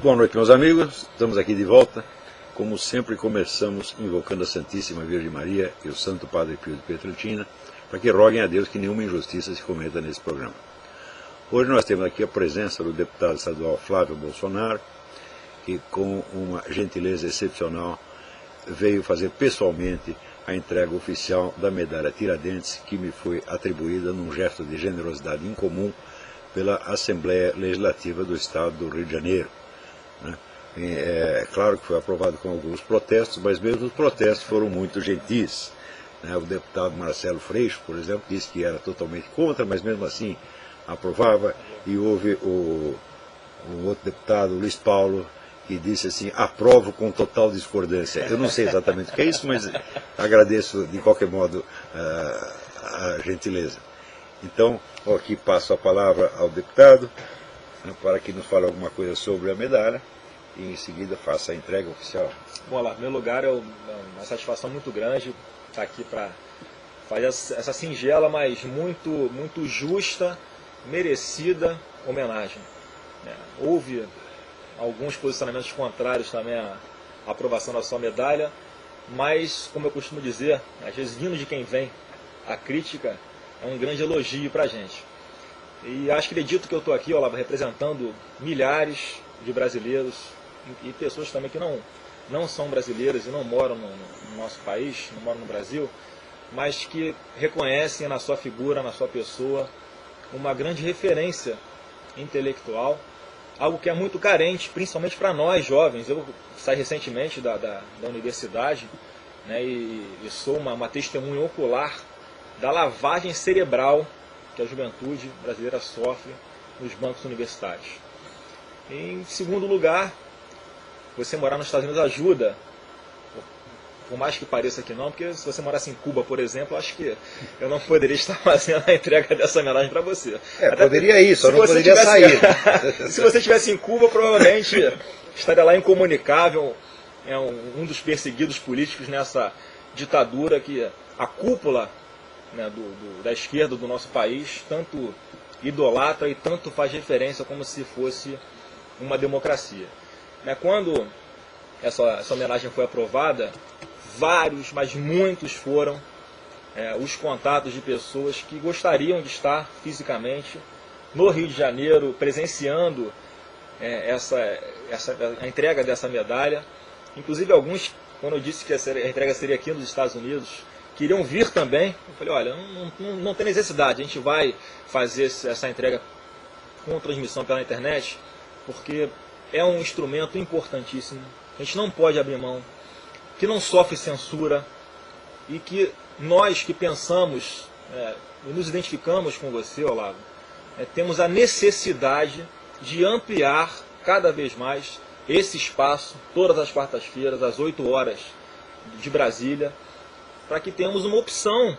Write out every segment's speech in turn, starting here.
Boa noite, meus amigos. Estamos aqui de volta. Como sempre, começamos invocando a Santíssima Virgem Maria e o Santo Padre Pio de Pietrelcina, para que roguem a Deus que nenhuma injustiça se cometa nesse programa. Hoje nós temos aqui a presença do deputado estadual Flávio Bolsonaro, que com uma gentileza excepcional veio fazer pessoalmente a entrega oficial da medalha Tiradentes, que me foi atribuída num gesto de generosidade incomum pela Assembleia Legislativa do Estado do Rio de Janeiro. É claro que foi aprovado com alguns protestos, mas mesmo os protestos foram muito gentis. O deputado Marcelo Freixo, por exemplo, disse que era totalmente contra, mas mesmo assim aprovava, e houve o outro deputado, Luiz Paulo, que disse assim: aprovo com total discordância. Eu não sei exatamente o que é isso, mas agradeço de qualquer modo a gentileza. Então, aqui passo a palavra ao deputado, para que nos fale alguma coisa sobre a medalha, e em seguida faça a entrega oficial. Bom, lá, em primeiro lugar, é uma satisfação muito grande estar aqui para fazer essa singela, mas muito justa, merecida homenagem. Houve alguns posicionamentos contrários também à aprovação da sua medalha, mas, como eu costumo dizer, às vezes vindo de quem vem, a crítica é um grande elogio para a gente. E acredito que eu estou aqui, Olavo, representando milhares de brasileiros e pessoas também que não são brasileiras e não moram no nosso país, não moram no Brasil, mas que reconhecem na sua figura, na sua pessoa, uma grande referência intelectual, algo que é muito carente, principalmente para nós jovens. Eu saí recentemente da universidade, e sou uma testemunha ocular da lavagem cerebral que a juventude brasileira sofre nos bancos universitários. Em segundo lugar, você morar nos Estados Unidos ajuda, por mais que pareça que não, porque se você morasse em Cuba, por exemplo, acho que eu não poderia estar fazendo a entrega dessa homenagem para você. Poderia ir, só não poderia sair. Se você estivesse em Cuba, provavelmente estaria lá incomunicável, um dos perseguidos políticos nessa ditadura que a cúpula da esquerda do nosso país tanto idolatra e tanto faz referência como se fosse uma democracia. Quando essa homenagem foi aprovada, vários, mas muitos foram os contatos de pessoas que gostariam de estar fisicamente no Rio de Janeiro, presenciando a entrega dessa medalha. Inclusive alguns, quando eu disse que a entrega seria aqui nos Estados Unidos, queriam vir também. Eu falei: olha, não tem necessidade, a gente vai fazer essa entrega com transmissão pela internet, porque é um instrumento importantíssimo, a gente não pode abrir mão, que não sofre censura, e que nós que pensamos e nos identificamos com você, Olavo, temos a necessidade de ampliar cada vez mais esse espaço, todas as quartas-feiras, às 8 horas de Brasília, para que tenhamos uma opção,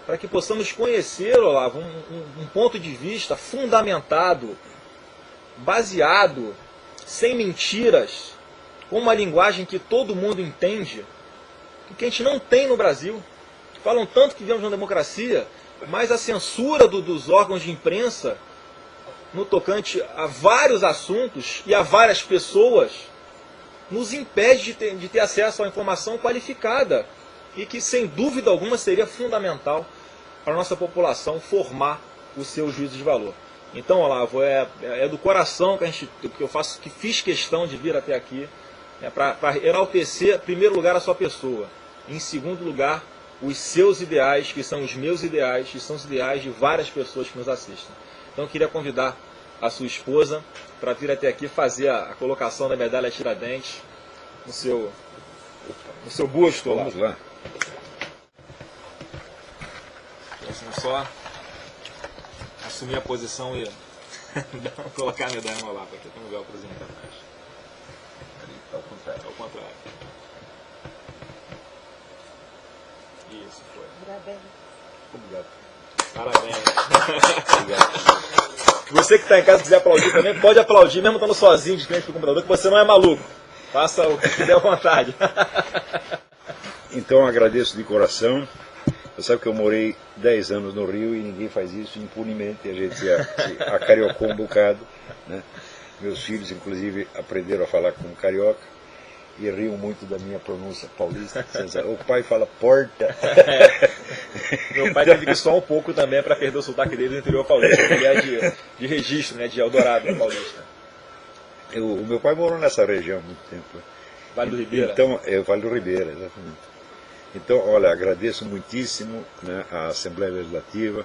para que possamos conhecer, Olavo, um ponto de vista fundamentado, baseado, sem mentiras, com uma linguagem que todo mundo entende, que a gente não tem no Brasil. Falam tanto que vivemos uma democracia, mas a censura dos órgãos de imprensa, no tocante a vários assuntos e a várias pessoas, nos impede de ter acesso à informação qualificada, e que, sem dúvida alguma, seria fundamental para a nossa população formar o seu juízo de valor. Então, Olavo, é do coração que fiz questão de vir até aqui, para enaltecer, em primeiro lugar, a sua pessoa, em segundo lugar, os seus ideais, que são os meus ideais, que são os ideais de várias pessoas que nos assistem. Então, eu queria convidar a sua esposa para vir até aqui fazer a colocação da medalha Tiradentes no seu busto. Vamos lá. Vamos só assumir a posição e colocar a medalha no Olavo aqui. Tem um véuprozinho aqui atrás. Ao contrário. Ao contrário. Isso, foi. Parabéns. Obrigado. Parabéns. Obrigado. Você que está em casa e quiser aplaudir também, pode aplaudir, mesmo estando sozinho de frente para o computador, que você não é maluco. Faça o que quiser à vontade. Então agradeço de coração. Você sabe que eu morei 10 anos no Rio e ninguém faz isso impunemente, a gente se acariocou um bocado, Meus filhos, inclusive, aprenderam a falar como carioca e riam muito da minha pronúncia paulista. O pai fala porta. Meu pai teve que soar um pouco também para perder o sotaque dele do interior paulista. Ele é de registro, né, de Eldorado paulista. O meu pai morou nessa região há muito tempo. Vale do Ribeira? Então, Vale do Ribeira, exatamente. Então, olha, agradeço muitíssimo, né, a Assembleia Legislativa,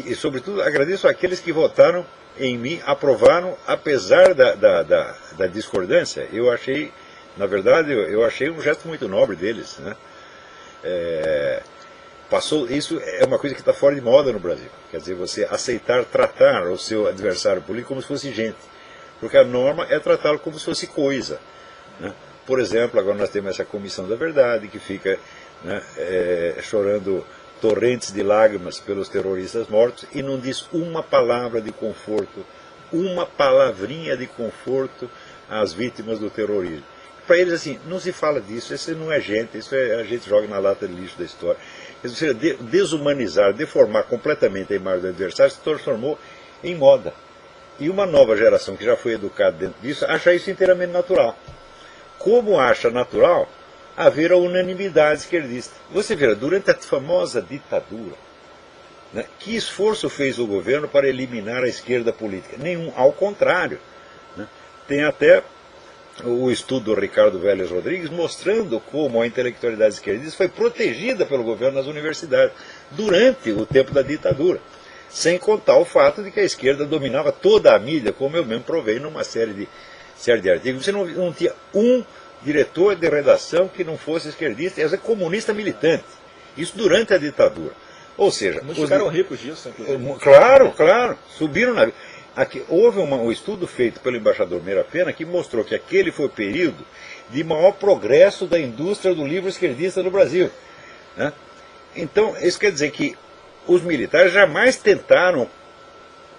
e sobretudo agradeço àqueles que votaram em mim, aprovaram, apesar da discordância. Eu achei, na verdade, eu achei um gesto muito nobre deles, né? Isso é uma coisa que está fora de moda no Brasil. Quer dizer, você aceitar tratar o seu adversário político como se fosse gente. Porque a norma é tratá-lo como se fosse coisa, né? Por exemplo, agora nós temos essa Comissão da Verdade, que fica, né, chorando torrentes de lágrimas pelos terroristas mortos e não diz uma palavra de conforto, uma palavrinha de conforto às vítimas do terrorismo. Para eles, assim, não se fala disso, isso não é gente, isso a gente joga na lata de lixo da história. Ou seja, desumanizar, deformar completamente a imagem do adversário se transformou em moda. E uma nova geração que já foi educada dentro disso acha isso inteiramente natural. Como acha natural haver a unanimidade esquerdista. Você vê, durante a famosa ditadura, né, que esforço fez o governo para eliminar a esquerda política? Nenhum, ao contrário. Né? Tem até o estudo do Ricardo Vélez Rodrigues mostrando como a intelectualidade esquerdista foi protegida pelo governo nas universidades durante o tempo da ditadura. Sem contar o fato de que a esquerda dominava toda a mídia, como eu mesmo provei numa série de artigos. Você não tinha um diretor de redação que não fosse esquerdista, era comunista militante. Isso durante a ditadura. Ou seja... Muitos ficaram ricos disso, inclusive. Claro. Subiram na... Houve um estudo feito pelo embaixador Meira Pena que mostrou que aquele foi o período de maior progresso da indústria do livro esquerdista no Brasil. Né? Então, isso quer dizer que os militares jamais tentaram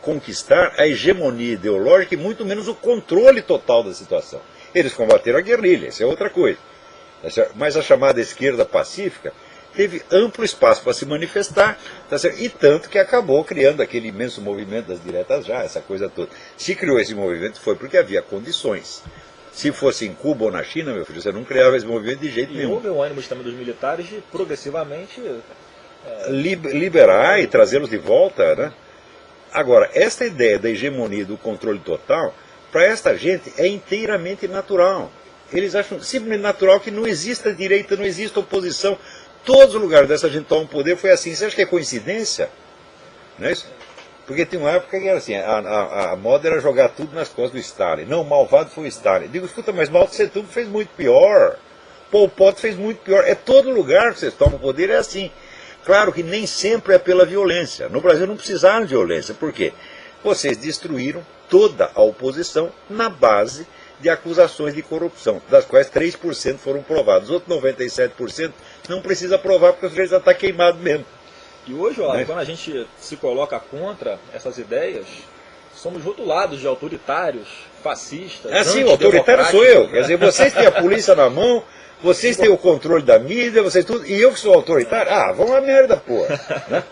conquistar a hegemonia ideológica e muito menos o controle total da situação. Eles combateram a guerrilha, isso é outra coisa. Mas a chamada esquerda pacífica teve amplo espaço para se manifestar, tá certo? E tanto que acabou criando aquele imenso movimento das diretas já, essa coisa toda. Se criou esse movimento foi porque havia condições. Se fosse em Cuba ou na China, meu filho, você não criava esse movimento de jeito nenhum. E houve o ânimo também dos militares de progressivamente... liberar e trazê-los de volta, né? Agora, essa ideia da hegemonia do controle total, para esta gente é inteiramente natural. Eles acham simplesmente natural que não exista direita, não exista oposição. Todos os lugares dessa gente tomam poder foi assim. Você acha que é coincidência? Não é isso? Porque tem uma época que era assim, a moda era jogar tudo nas costas do Stalin. Não, o malvado foi o Stalin. Digo, escuta, mas Mao Tse Tung fez muito pior. Pol Pot fez muito pior. É todo lugar que vocês tomam poder, é assim. Claro que nem sempre é pela violência. No Brasil não precisaram de violência. Por quê? Vocês destruíram toda a oposição na base de acusações de corrupção, das quais 3% foram provados. Os outros 97% não precisa provar porque o sujeito já está queimado mesmo. E hoje, ó, quando a gente se coloca contra essas ideias, somos rotulados de autoritários, fascistas. Sim, o autoritário sou eu. Quer dizer, vocês têm a polícia na mão, vocês têm o controle da mídia, vocês tudo, e eu que sou autoritário? Vão a merda, porra. Né?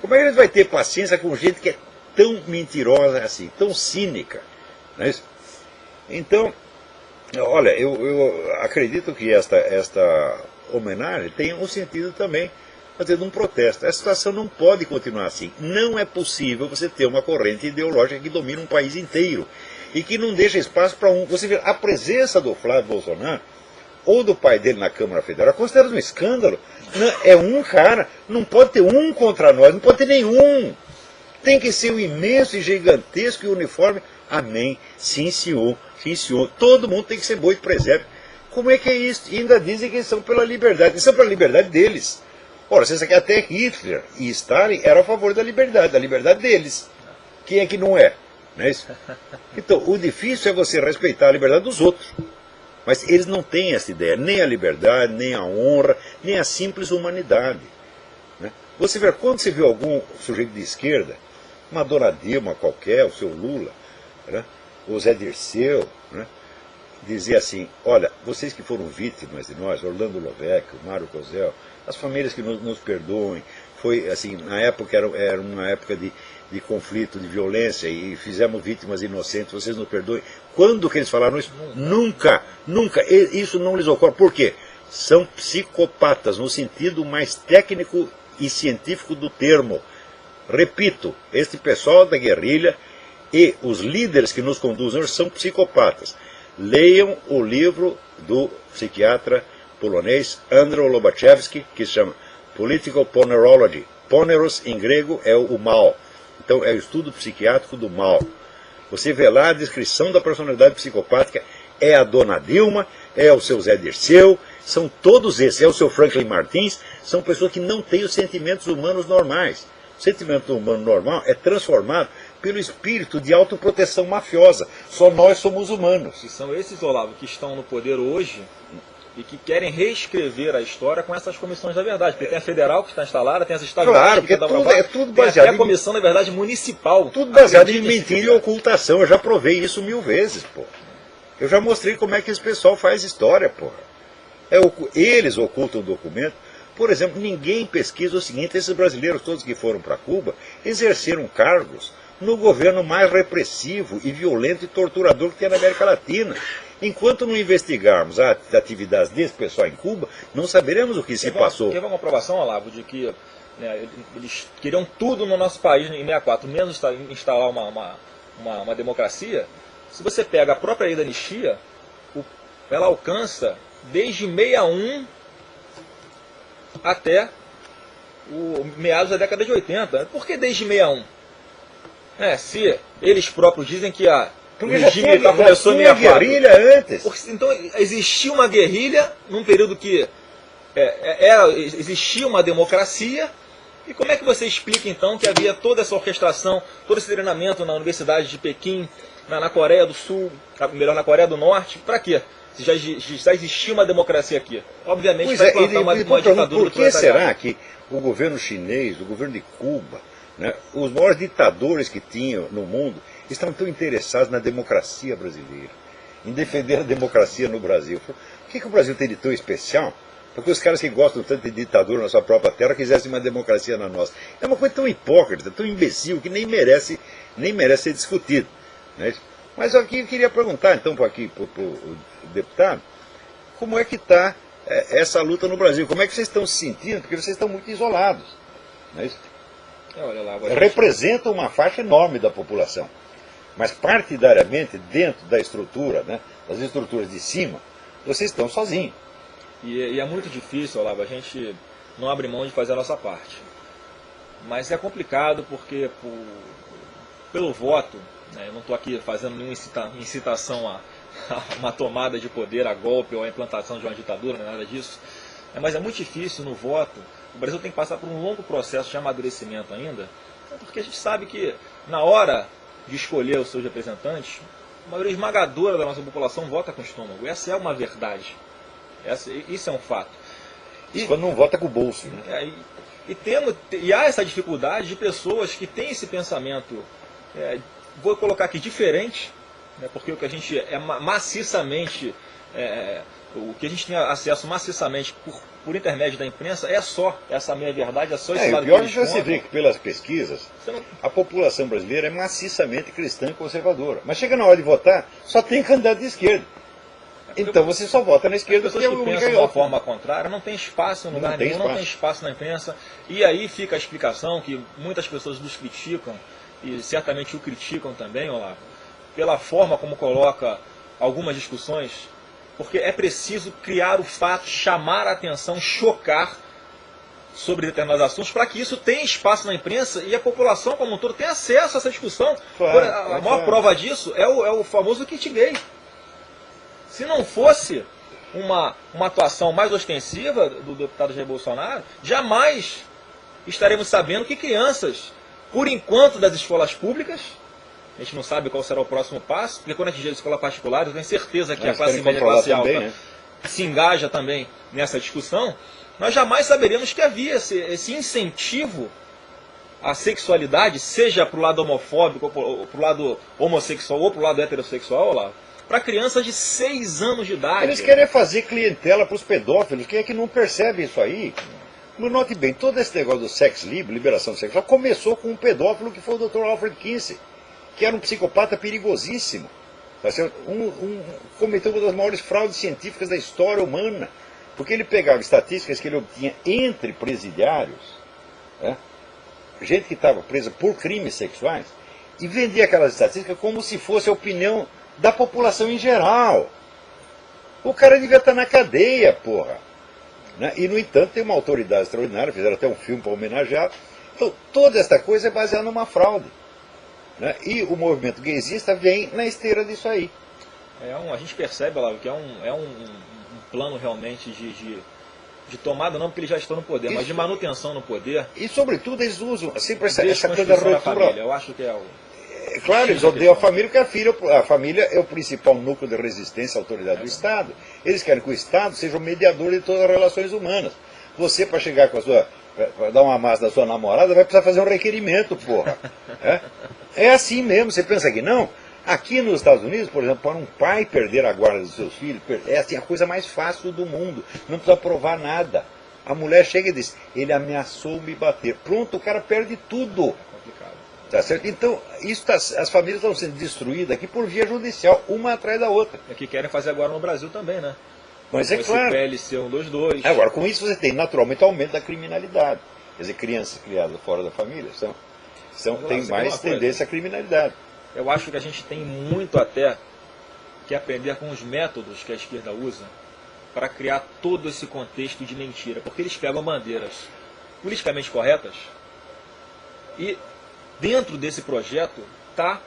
Como é que eles vão ter paciência com gente que é tão mentirosa assim, tão cínica? Não é isso? Então, olha, eu acredito que esta homenagem tem um sentido também, fazendo um protesto. A situação não pode continuar assim. Não é possível você ter uma corrente ideológica que domina um país inteiro e que não deixa espaço para um... Você vê, a presença do Flávio Bolsonaro ou do pai dele na Câmara Federal, considera um escândalo. Não, é um cara, não pode ter um contra nós, não pode ter nenhum. Tem que ser o imenso e gigantesco e uniforme. Amém. Sim, senhor. Sim, senhor. Todo mundo tem que ser boi de presépio. Como é que é isso? E ainda dizem que eles são pela liberdade. Eles são pela liberdade deles. Ora, você sabe que até Hitler e Stalin eram a favor da liberdade deles. Quem é que não é? Não é isso? Então, o difícil é você respeitar a liberdade dos outros. Mas eles não têm essa ideia, nem a liberdade, nem a honra, nem a simples humanidade. Né? Você vê, quando você vê algum sujeito de esquerda, uma Dona Dilma qualquer, o seu Lula, né? O Zé Dirceu, né? Dizer assim, olha, vocês que foram vítimas de nós, Orlando Lovecchio, Mário Cosel, as famílias que nos perdoem, foi assim, na época era uma época de conflito, de violência, e fizemos vítimas inocentes, vocês nos perdoem. Quando que eles falaram isso? Nunca, nunca. Isso não lhes ocorre. Por quê? São psicopatas, no sentido mais técnico e científico do termo. Repito, este pessoal da guerrilha e os líderes que nos conduzem são psicopatas. Leiam o livro do psiquiatra polonês Andrzej Lobachevsky, que se chama Political Ponerology. Poneros, em grego, é o mal. Então, é o estudo psiquiátrico do mal. Você vê lá a descrição da personalidade psicopática, é a dona Dilma, é o seu Zé Dirceu, são todos esses, é o seu Franklin Martins, são pessoas que não têm os sentimentos humanos normais. O sentimento humano normal é transformado pelo espírito de autoproteção mafiosa. Só nós somos humanos. E são esses, Olavo, que estão no poder hoje e que querem reescrever a história com essas comissões da verdade. Porque tem a federal que está instalada, tem as estaduais claro, que estão é tudo baseado tem a comissão da verdade municipal. Tudo baseado em mentira e ocultação. Eu já provei isso 1000 vezes, pô. Eu já mostrei como é que esse pessoal faz história, pô. Eles ocultam o documento. Por exemplo, ninguém pesquisa o seguinte: esses brasileiros todos que foram para Cuba exerceram cargos no governo mais repressivo e violento e torturador que tem na América Latina. Enquanto não investigarmos as atividades desse pessoal em Cuba, não saberemos o que se passou. Teve uma comprovação, Olavo, de que eles queriam tudo no nosso país em 64, menos instalar uma democracia. Se você pega a própria lei da anistia, ela alcança desde 61 até o meados da década de 80. Por que desde 61? Se eles próprios dizem que o regime militar começou em 64. Guerrilha antes. Porque, então existia uma guerrilha num período que existia uma democracia. E como é que você explica então que havia toda essa orquestração, todo esse treinamento na Universidade de Pequim, na Coreia do Sul, melhor, na Coreia do Norte? Para quê? Se já existia uma democracia aqui. Obviamente vai plantar uma ditadura. Por que será que o governo chinês, o governo de Cuba, né, os maiores ditadores que tinham no mundo, estão tão interessados na democracia brasileira, em defender a democracia no Brasil? O que o Brasil tem de tão especial? Porque os caras que gostam tanto de ditadura na sua própria terra quisessem uma democracia na nossa. É uma coisa tão hipócrita, tão imbecil, que nem merece ser discutido. Né? Mas aqui eu queria perguntar então para o deputado, como é que está essa luta no Brasil? Como é que vocês estão se sentindo? Porque vocês estão muito isolados. Não é isso? Olha lá, representam uma faixa enorme da população. Mas partidariamente, dentro da estrutura, né, das estruturas de cima, vocês estão sozinhos. E é muito difícil, Olavo, a gente não abre mão de fazer a nossa parte. Mas é complicado porque pelo voto, né, eu não estou aqui fazendo nenhuma incitação a uma tomada de poder, a golpe ou a implantação de uma ditadura, não é nada disso. Mas é muito difícil no voto. O Brasil tem que passar por um longo processo de amadurecimento ainda, porque a gente sabe que na hora de escolher os seus representantes, a maioria esmagadora da nossa população vota com o estômago. Essa é uma verdade. Isso é um fato. Quando não vota com o bolso. Né? E há essa dificuldade de pessoas que têm esse pensamento, vou colocar aqui, diferente, né, porque o que a gente maciçamente, o que a gente tem acesso maciçamente por intermédio da imprensa é só essa meia-verdade, é só esse lado. O pior é que você vê que pelas pesquisas, a população brasileira é maciçamente cristã e conservadora. Mas chega na hora de votar, só tem candidato de esquerda. Então você só vota na esquerda. As pessoas que pensam de uma forma contrária não tem espaço em lugar nenhum, não tem espaço na imprensa. E aí fica a explicação que muitas pessoas nos criticam, e certamente o criticam também, Olavo, pela forma como coloca algumas discussões, porque é preciso criar o fato, chamar a atenção, chocar sobre determinados assuntos, para que isso tenha espaço na imprensa e a população como um todo tenha acesso a essa discussão. Claro, a maior prova disso é o famoso kit gay. Se não fosse uma atuação mais ostensiva do deputado Jair Bolsonaro, jamais estaremos sabendo que crianças, por enquanto das escolas públicas, a gente não sabe qual será o próximo passo, porque quando a gente diz escola particular, eu tenho certeza que a classe média e a classe alta também, né, se engaja também nessa discussão, nós jamais saberemos que havia esse incentivo à sexualidade, seja para o lado homofóbico, ou para o lado homossexual, ou para o lado heterossexual, lá, para crianças de 6 anos de idade. Eles querem fazer clientela para os pedófilos. Quem é que não percebe isso aí? Mas note bem, todo esse negócio do sex livre, liberação sexual, começou com um pedófilo que foi o Dr. Alfred Kinsey, que era um psicopata perigosíssimo. Cometeu uma das maiores fraudes científicas da história humana, porque ele pegava estatísticas que ele obtinha entre presidiários, né, gente que estava presa por crimes sexuais, e vendia aquelas estatísticas como se fosse a opinião da população em geral. O cara devia estar na cadeia, porra. Né? E, no entanto, tem uma autoridade extraordinária, fizeram até um filme para homenagear. Então, toda esta coisa é baseada numa fraude. Né? E o movimento gaysista vem na esteira disso aí. A gente percebe, Olavo, que é um plano realmente de tomada, não porque eles já estão no poder, mas de manutenção no poder. E, sobretudo, eles usam sempre essa coisa ruptura. Eu acho que é o... Claro, eles odeiam a família, porque a família é o principal núcleo de resistência à autoridade do Estado. Eles querem que o Estado seja o mediador de todas as relações humanas. Você, para chegar com a sua... para dar uma massa da sua namorada, vai precisar fazer um requerimento, porra. É assim mesmo, você pensa que não? Aqui nos Estados Unidos, por exemplo, para um pai perder a guarda dos seus filhos, é assim, a coisa mais fácil do mundo. Não precisa provar nada. A mulher chega e diz, ele ameaçou me bater. Pronto, o cara perde tudo. Tá certo? Então, as famílias estão sendo destruídas aqui por via judicial, uma atrás da outra. É que querem fazer agora no Brasil também, né? Mas é claro. PLC 122. Agora, com isso você tem naturalmente aumento da criminalidade. Quer dizer, crianças criadas fora da família têm mais tendência à criminalidade. Eu acho que a gente tem muito até que aprender com os métodos que a esquerda usa para criar todo esse contexto de mentira. Porque eles pegam bandeiras politicamente corretas e dentro desse projeto está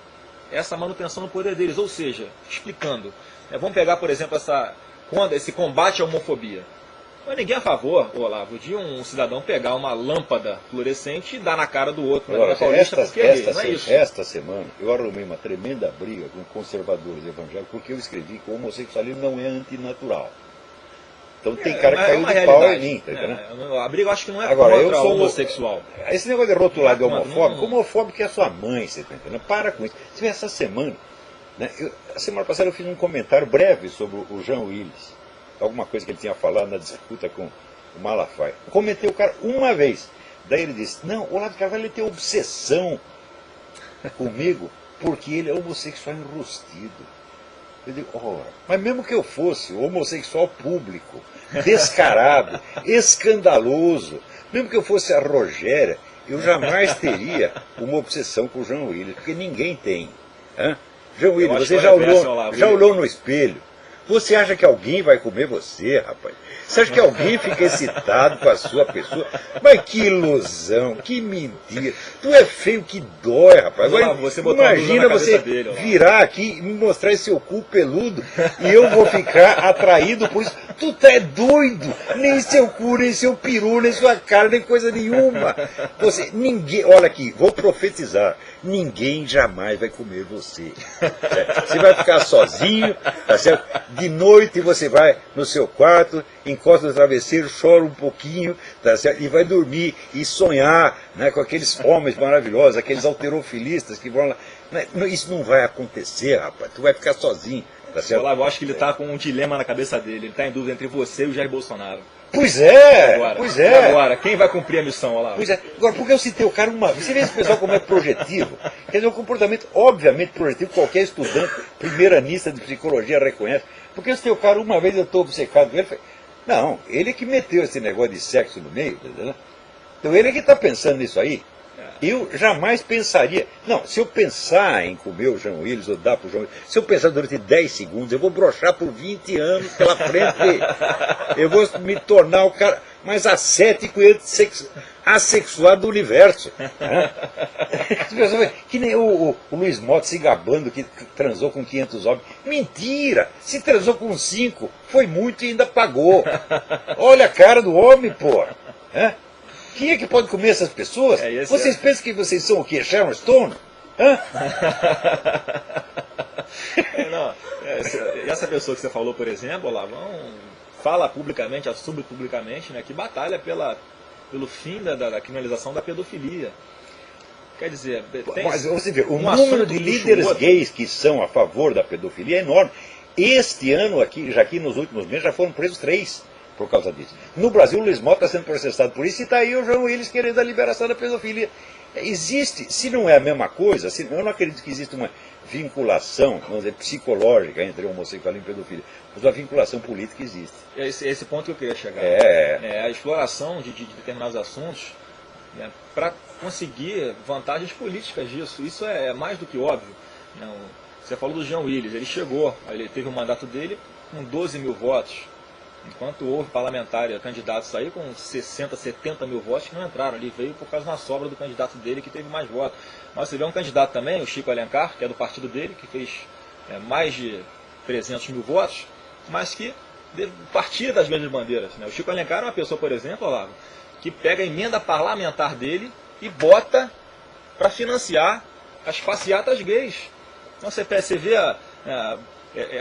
essa manutenção no poder deles. Ou seja, explicando. Vamos pegar, por exemplo, esse combate à homofobia. Não é ninguém a favor, Olavo, de um cidadão pegar uma lâmpada fluorescente e dar na cara do outro. Agora, esta semana eu arrumei uma tremenda briga com conservadores evangélicos porque eu escrevi que o homossexualismo não é antinatural. Então tem cara que caiu de pau em mim, tá entendendo? A briga eu acho que não é agora, contra o homossexual. Esse negócio de rotular de homofóbico, homofóbico é a sua mãe, você tá entendendo? Para com isso. Você vê essa semana, né, a semana passada eu fiz um comentário breve sobre o Jean Willis, alguma coisa que ele tinha falado na disputa com o Malafaia. Eu comentei o cara uma vez. Daí ele disse, não, o Olavo de Carvalho ele tem obsessão comigo porque ele é homossexual enrustido. Eu digo, ora, mas mesmo que eu fosse homossexual público, descarado, escandaloso, mesmo que eu fosse a Rogéria, eu jamais teria uma obsessão com o Jean Willis, porque ninguém tem. Jean Willis, você já olhou no espelho? Você acha que alguém vai comer você, rapaz? Você acha que alguém fica excitado com a sua pessoa? Mas que ilusão, que mentira. Tu é feio que dói, rapaz. Agora, imagina você virar aqui e me mostrar esse seu cu peludo e eu vou ficar atraído por isso. Tu tá doido. Nem seu cu, nem seu peru, nem sua cara, nem coisa nenhuma. Ninguém, olha aqui, vou profetizar. Ninguém jamais vai comer você. Você vai ficar sozinho, tá certo? De noite você vai no seu quarto, encosta no travesseiro, chora um pouquinho, tá certo? E vai dormir e sonhar, né, com aqueles homens maravilhosos, aqueles halterofilistas que vão lá. Isso não vai acontecer, rapaz. Tu vai ficar sozinho. Tá certo? Olavo, eu acho que ele está com um dilema na cabeça dele. Ele está em dúvida entre você e o Jair Bolsonaro. Pois é, Agora, quem vai cumprir a missão, Olavo? Pois é. Agora, por que eu citei o cara uma vez? Você vê esse pessoal como é projetivo? Quer dizer, um comportamento obviamente projetivo, qualquer estudante primeiranista de psicologia reconhece. Porque eu citei o cara uma vez, eu estou obcecado com ele. Não, ele é que meteu esse negócio de sexo no meio, entendeu? Então ele é que está pensando nisso aí. Eu jamais pensaria. Não, se eu pensar em comer o Jean Willis ou dar para o Jean Willis, se eu pensar durante 10 segundos, eu vou broxar por 20 anos pela frente. Eu vou me tornar o cara mais ascético e assexuado do universo. Que nem o Luiz Mota se gabando que transou com 500 homens. Mentira! Se transou com 5, foi muito e ainda pagou. Olha a cara do homem, pô. Quem é que pode comer essas pessoas? Vocês pensam que vocês são o quê? Sharon Stone? Essa pessoa que você falou, por exemplo, Olavo, fala publicamente, assume publicamente, né, que batalha pelo fim da criminalização da pedofilia. Quer dizer, mas você vê, o número de líderes gays que são a favor da pedofilia é enorme. Este ano, aqui nos últimos meses, já foram presos 3. por causa disso. No Brasil, o Luiz Mota está sendo processado por isso, e está aí o João Willis querendo a liberação da pedofilia. Existe, se não é a mesma coisa, eu não acredito que exista uma vinculação, vamos dizer, psicológica entre homossexualismo e pedofilia, mas a vinculação política existe. Esse ponto que eu queria chegar. A exploração de determinados assuntos, né, para conseguir vantagens políticas disso. Isso é mais do que óbvio. Você falou do João Willis, ele chegou, ele teve o mandato dele com 12 mil votos, enquanto houve parlamentares, candidatos aí com 60, 70 mil votos que não entraram. Ele veio por causa de uma sobra do candidato dele que teve mais votos. Mas você vê um candidato também, o Chico Alencar, que é do partido dele, que fez mais de 300 mil votos, mas que partia das mesmas bandeiras. Né? O Chico Alencar é uma pessoa, por exemplo, Olavo, que pega a emenda parlamentar dele e bota para financiar as passeatas gays. Então você vê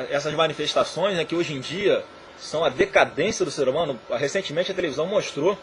essas manifestações, né, que hoje em dia são a decadência do ser humano. Recentemente a televisão mostrou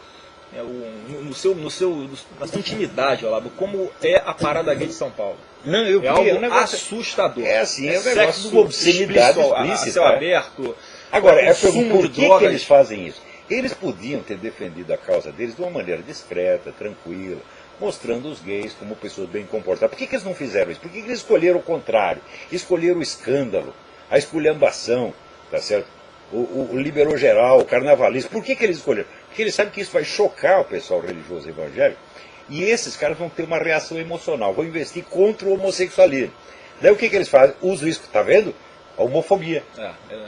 na sua intimidade, Olavo, como é a parada gay de São Paulo. Não, eu vi, algo assustador. É assim, é o negócio de obscenidade explícita. Céu aberto. Agora, por que eles fazem isso? Eles podiam ter defendido a causa deles de uma maneira discreta, tranquila, mostrando os gays como pessoas bem comportadas. Por que eles não fizeram isso? Por que eles escolheram o contrário? Escolheram o escândalo, a esculhambação, tá certo? O liberou geral, o carnavalista. Por que eles escolheram? Porque eles sabem que isso vai chocar o pessoal religioso evangélico, e esses caras vão ter uma reação emocional, vão investir contra o homossexualismo. Daí o que eles fazem? Usam isso, tá vendo? A homofobia.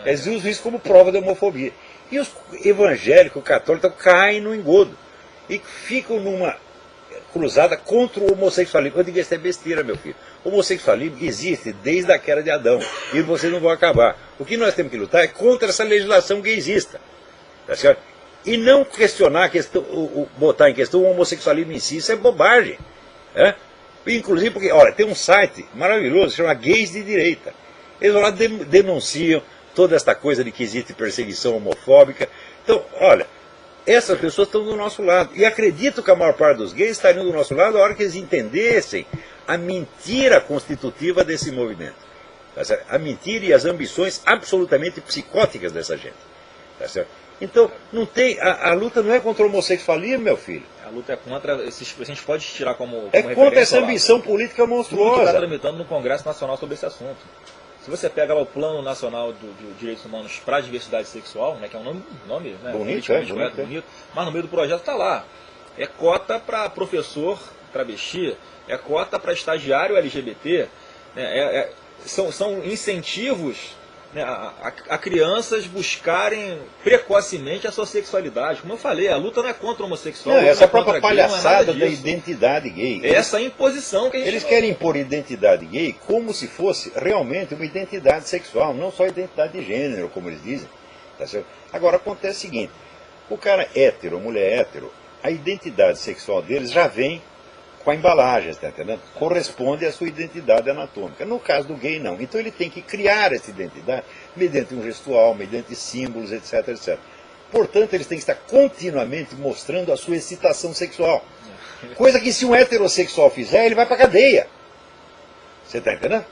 Eles usam isso como prova de homofobia. E os evangélicos, católicos, caem no engodo e ficam numa cruzada contra o homossexualismo. Eu digo, isso é besteira, meu filho. O homossexualismo existe desde a queda de Adão, e vocês não vão acabar. O que nós temos que lutar é contra essa legislação gaysista, tá certo? E não questionar a questão, botar em questão o homossexualismo em si. Isso é bobagem. Inclusive porque, olha, tem um site maravilhoso, chama Gays de Direita. Eles lá denunciam toda esta coisa de que existe perseguição homofóbica. Então, olha, essas pessoas estão do nosso lado. E acredito que a maior parte dos gays estariam do nosso lado a hora que eles entendessem a mentira constitutiva desse movimento. Tá certo? A mentira e as ambições absolutamente psicóticas dessa gente. Tá certo? Então, não tem, a luta não é contra o homossexualismo, meu filho. A luta é contra, a gente pode tirar como contra essa ambição política monstruosa. Tudo que está tramitando no Congresso Nacional sobre esse assunto. Se você pega lá o Plano Nacional de Direitos Humanos para a Diversidade Sexual, né, que é um nome né, bonito, mas no meio do projeto está lá. É cota para professor travesti, é cota para estagiário LGBT, né, são incentivos, né, a crianças buscarem precocemente a sua sexualidade. Como eu falei, a luta não é contra o homossexual. Não, essa própria palhaçada da identidade gay. Essa imposição que a gente... Eles querem impor identidade gay como se fosse realmente uma identidade sexual, não só identidade de gênero, como eles dizem. Tá certo? Agora acontece o seguinte, o cara hétero, mulher hétero, a identidade sexual deles já vem com a embalagem, está entendendo? Corresponde à sua identidade anatômica. No caso do gay, não. Então ele tem que criar essa identidade mediante um gestual, mediante símbolos, etc, etc. Portanto, eles têm que estar continuamente mostrando a sua excitação sexual. Coisa que se um heterossexual fizer, ele vai para a cadeia. Você está entendendo?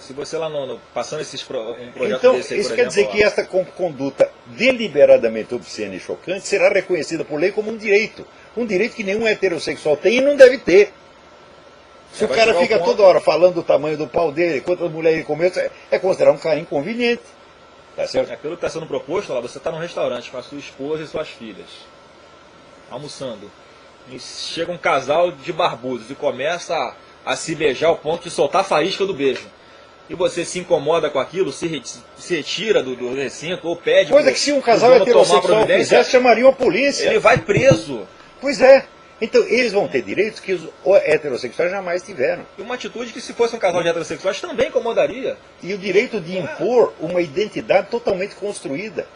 Se você lá passando esses projetos então, desse aí, isso quer dizer que esta conduta deliberadamente obscena e chocante será reconhecida por lei como um direito. Um direito que nenhum heterossexual tem e não deve ter. Se o cara fica toda hora falando do tamanho do pau dele, quantas mulheres ele comeu, é considerado um cara inconveniente. Tá certo? Pelo que está sendo proposto, lá, você está num restaurante com a sua esposa e suas filhas, almoçando. E chega um casal de barbudos e começa a se beijar ao ponto de soltar a faísca do beijo. E você se incomoda com aquilo, se retira do recinto ou pede... Coisa que se um casal heterossexual fizesse, chamariam a polícia. Ele vai preso. Pois é. Então, eles vão ter direitos que os heterossexuais jamais tiveram. E uma atitude que, se fosse um casal de heterossexuais, também incomodaria. E o direito de impor uma identidade totalmente construída,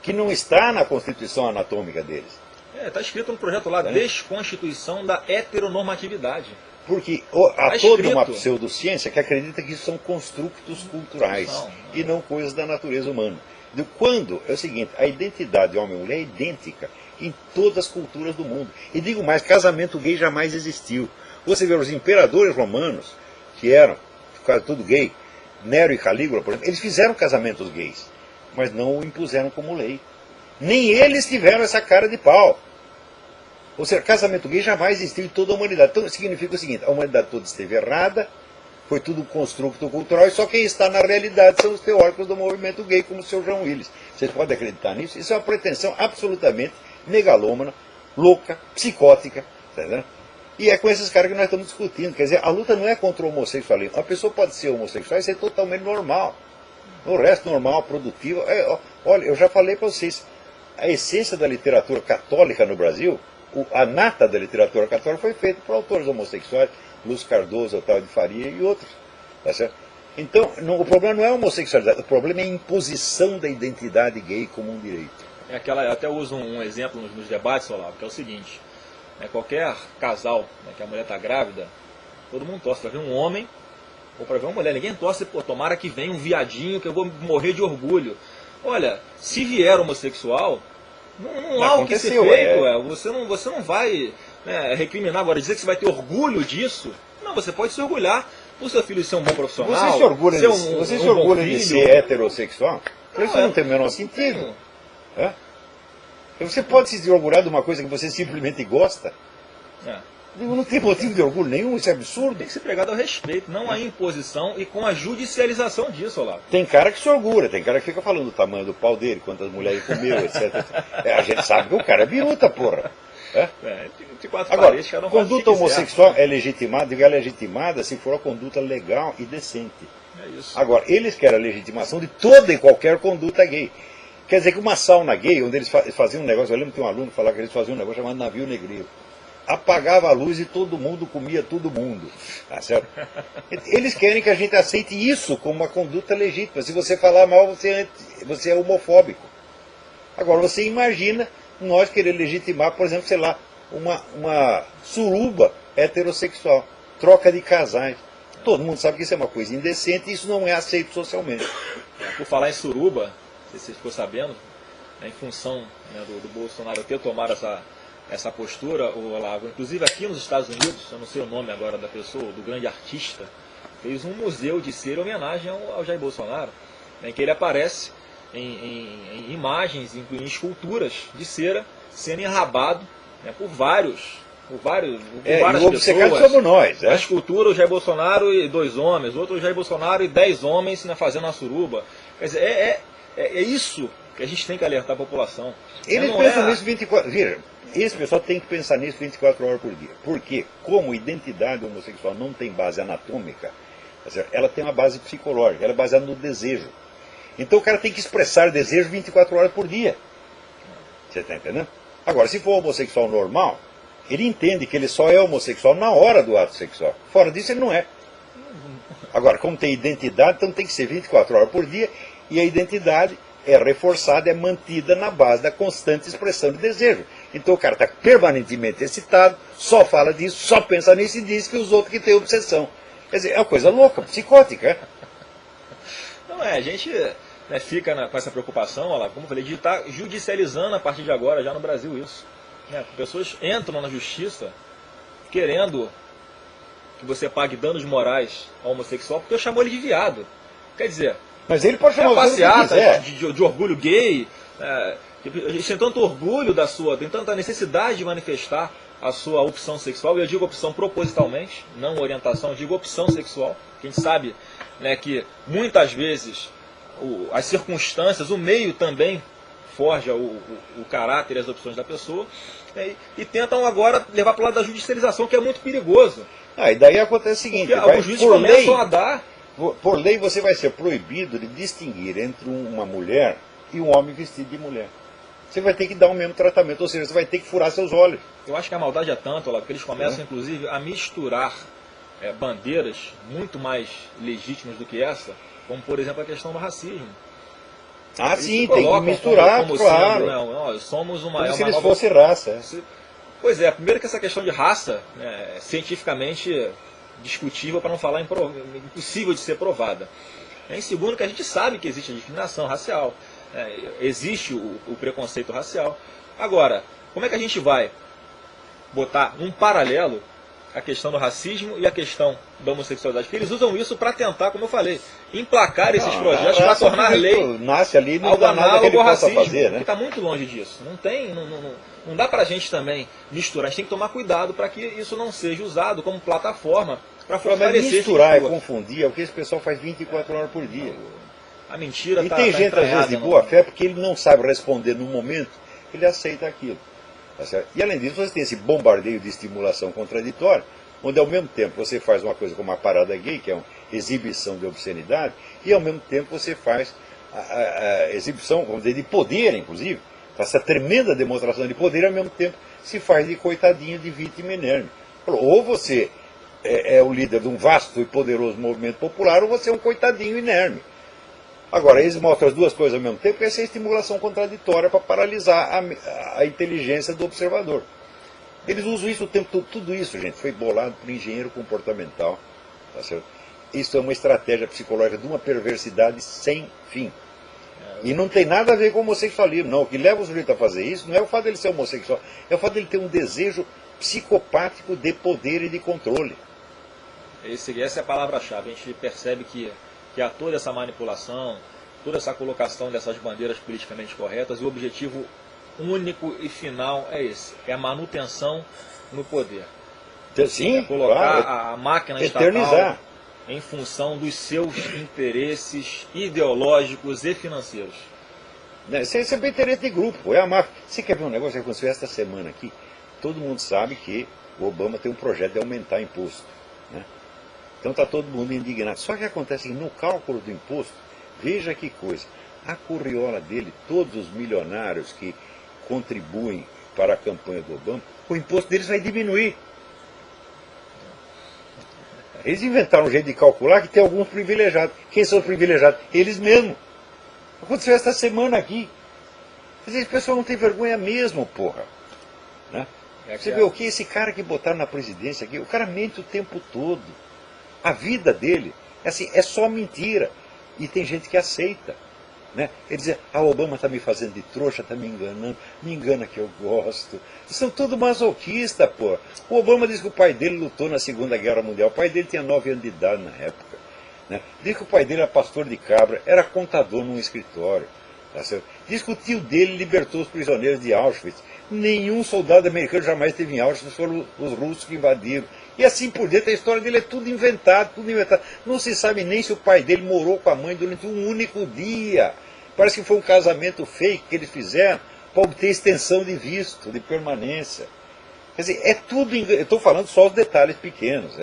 que não está na constituição anatômica deles. Está escrito no projeto lá, desconstituição da heteronormatividade. Porque há toda uma pseudociência que acredita que isso são construtos culturais e não coisas da natureza humana. Quando é o seguinte, a identidade de homem e mulher é idêntica em todas as culturas do mundo. E digo mais, casamento gay jamais existiu. Você vê os imperadores romanos, que eram quase tudo gay, Nero e Calígula, por exemplo, eles fizeram casamentos gays, mas não o impuseram como lei. Nem eles tiveram essa cara de pau. Ou seja, casamento gay jamais existiu em toda a humanidade. Então significa o seguinte, a humanidade toda esteve errada, foi tudo um construto cultural, e só quem está na realidade são os teóricos do movimento gay, como o Sr. João Willis. Vocês podem acreditar nisso? Isso é uma pretensão absolutamente megalômana, louca, psicótica, tá vendo? E é com esses caras que nós estamos discutindo. Quer dizer, a luta não é contra o homossexualismo. A pessoa pode ser homossexual e ser totalmente normal. O resto normal, produtivo. Olha, eu já falei para vocês, a essência da literatura católica no Brasil, a nata da literatura católica foi feita por autores homossexuais, Luz Cardoso, Otávio de Faria e outros. Tá certo? Então, o problema não é a homossexualidade, o problema é a imposição da identidade gay como um direito. Eu até uso um exemplo nos debates, Olavo, que é o seguinte: qualquer casal, que a mulher está grávida, todo mundo torce para ver um homem ou para ver uma mulher. Ninguém torce, pô, tomara que venha um viadinho que eu vou morrer de orgulho. Olha, se vier homossexual, não há o que ser feito. Você não vai recriminar agora, dizer que você vai ter orgulho disso. Não, você pode se orgulhar do seu filho ser um bom profissional. Você se orgulha de ser heterossexual? Isso não tem o menor sentido. Você pode se orgulhar de uma coisa que você simplesmente gosta? Não tem motivo de orgulho nenhum, isso é absurdo. Tem que ser pregado ao respeito, não à imposição e com a judicialização disso, Olavo. Tem cara que se orgulha, tem cara que fica falando do tamanho do pau dele, quantas mulheres comeu, etc. A gente sabe que o cara é biruta, porra. Agora, conduta homossexual é legitimada, digo, é legitimada se for a conduta legal e decente. É isso. Agora, eles querem a legitimação de toda e qualquer conduta gay. Quer dizer que uma sauna gay, onde eles faziam um negócio, eu lembro que um aluno falava que eles faziam um negócio chamado navio negreiro. Apagava a luz e todo mundo comia todo mundo. Tá certo? Eles querem que a gente aceite isso como uma conduta legítima. Se você falar mal, você é homofóbico. Agora, você imagina nós querer legitimar, por exemplo, sei lá, uma suruba heterossexual, troca de casais. Todo mundo sabe que isso é uma coisa indecente e isso não é aceito socialmente. Por falar em suruba, não sei se você ficou sabendo, em função do Bolsonaro ter tomado essa postura, o Olavo, inclusive aqui nos Estados Unidos, eu não sei o nome agora da pessoa, do grande artista, fez um museu de cera em homenagem ao Jair Bolsonaro, em que ele aparece em imagens, incluindo esculturas de cera, sendo enrabado por várias pessoas. Somos nós. A escultura, o Jair Bolsonaro e 2 homens, outro Jair Bolsonaro e 10 homens fazendo uma suruba. Quer dizer, é isso que a gente tem que alertar a população. Eles pensam nisso 24 horas. Veja, esse pessoal tem que pensar nisso 24 horas por dia. Porque, como identidade homossexual não tem base anatômica, ela tem uma base psicológica, ela é baseada no desejo. Então o cara tem que expressar desejo 24 horas por dia. Você está entendendo? Agora, se for homossexual normal, ele entende que ele só é homossexual na hora do ato sexual. Fora disso, ele não é. Agora, como tem identidade, então tem que ser 24 horas por dia, e a identidade é reforçada, é mantida na base da constante expressão de desejo. Então o cara está permanentemente excitado, só fala disso, só pensa nisso e diz que os outros que têm obsessão. Quer dizer, é uma coisa louca, psicótica. Não a gente fica com essa preocupação, olha lá, como eu falei, de estar judicializando a partir de agora já no Brasil isso. Pessoas entram na justiça querendo que você pague danos morais ao homossexual porque chamou ele de viado. Quer dizer, mas ele pode chamar passeata de orgulho gay, eles têm tanto orgulho tem tanta necessidade de manifestar a sua opção sexual, e eu digo opção propositalmente, não orientação, eu digo opção sexual, que a gente sabe que muitas vezes as circunstâncias, o meio também forja o caráter e as opções da pessoa, e tentam agora levar para o lado da judicialização, que é muito perigoso. E daí acontece o seguinte, os juízes começam a dar... Por lei você vai ser proibido de distinguir entre uma mulher e um homem vestido de mulher. Você vai ter que dar o mesmo tratamento, ou seja, você vai ter que furar seus olhos. Eu acho que a maldade é tanto, que eles começam, inclusive, a misturar bandeiras muito mais legítimas do que essa, como, por exemplo, a questão do racismo. Sim, tem que misturar, como claro. Sendo, somos uma... Como se eles fossem raça. Pois é, primeiro que essa questão de raça, é cientificamente discutível, para não falar impossível de ser provada. Em segundo, que a gente sabe que existe a discriminação racial, existe o preconceito racial. Agora, como é que a gente vai botar um paralelo a questão do racismo e a questão da homossexualidade. Porque eles usam isso para tentar, como eu falei, emplacar esses projetos para tornar lei nasce ali, não algo dá nada que ele análogo ao possa racismo, fazer, né? que está muito longe disso. Não dá para a gente também misturar. A gente tem que tomar cuidado para que isso não seja usado como plataforma para fortalecer. Mas misturar e confundir é o que esse pessoal faz 24 horas por dia. A mentira está tem gente, às vezes, de boa fé, porque ele não sabe responder no momento, ele aceita aquilo. Tá certo? E, além disso, você tem esse bombardeio de estimulação contraditória, onde, ao mesmo tempo, você faz uma coisa como a parada gay, que é uma exibição de obscenidade, e, ao mesmo tempo, você faz a exibição, vamos dizer, de poder, inclusive, essa tremenda demonstração de poder, ao mesmo tempo, se faz de coitadinho, de vítima inerme. Ou você é o líder de um vasto e poderoso movimento popular, ou você é um coitadinho inerme. Agora, eles mostram as duas coisas ao mesmo tempo, essa é a estimulação contraditória para paralisar a inteligência do observador. Eles usam isso o tempo todo. Tudo isso, gente, foi bolado por engenheiro comportamental. Tá certo? Isso é uma estratégia psicológica de uma perversidade sem fim. E não tem nada a ver com homossexualismo, não. O que leva o sujeito a fazer isso não é o fato dele ser homossexual, é o fato dele ter um desejo psicopático de poder e de controle. Essa é a palavra-chave. A gente percebe que há toda essa manipulação, toda essa colocação dessas bandeiras politicamente corretas, e o objetivo único e final é esse, é a manutenção no poder. Sim, é colocar claro, a máquina eternizar estatal em função dos seus interesses ideológicos e financeiros. Isso é bem interesse de grupo, é a máfia. Você quer ver um negócio que aconteceu esta semana aqui? Todo mundo sabe que o Obama tem um projeto de aumentar imposto, né? Então está todo mundo indignado. Só que acontece que no cálculo do imposto, veja que coisa, a curriola dele, todos os milionários que contribuem para a campanha do Obama, o imposto deles vai diminuir. Eles inventaram um jeito de calcular que tem alguns privilegiados. Quem são os privilegiados? Eles mesmos. Aconteceu esta semana aqui. Esse pessoal não tem vergonha mesmo, porra. Né? Você vê o que esse cara que botaram na presidência aqui, o cara mente o tempo todo. A vida dele é só mentira. E tem gente que aceita. Né? Ele diz, o Obama está me fazendo de trouxa, está me enganando, me engana que eu gosto. São tudo masoquista, pô. O Obama diz que o pai dele lutou na Segunda Guerra Mundial. O pai dele tinha 9 anos de idade na época. Né? Diz que o pai dele era pastor de cabra, era contador num escritório. Tá certo? Diz que o tio dele libertou os prisioneiros de Auschwitz. Nenhum soldado americano jamais esteve em Auschwitz, foram os russos que invadiram. E assim por dentro, a história dele é tudo inventado, tudo inventado. Não se sabe nem se o pai dele morou com a mãe durante um único dia. Parece que foi um casamento fake que eles fizeram para obter extensão de visto, de permanência. Quer dizer, é tudo... Eu estou falando só os detalhes pequenos.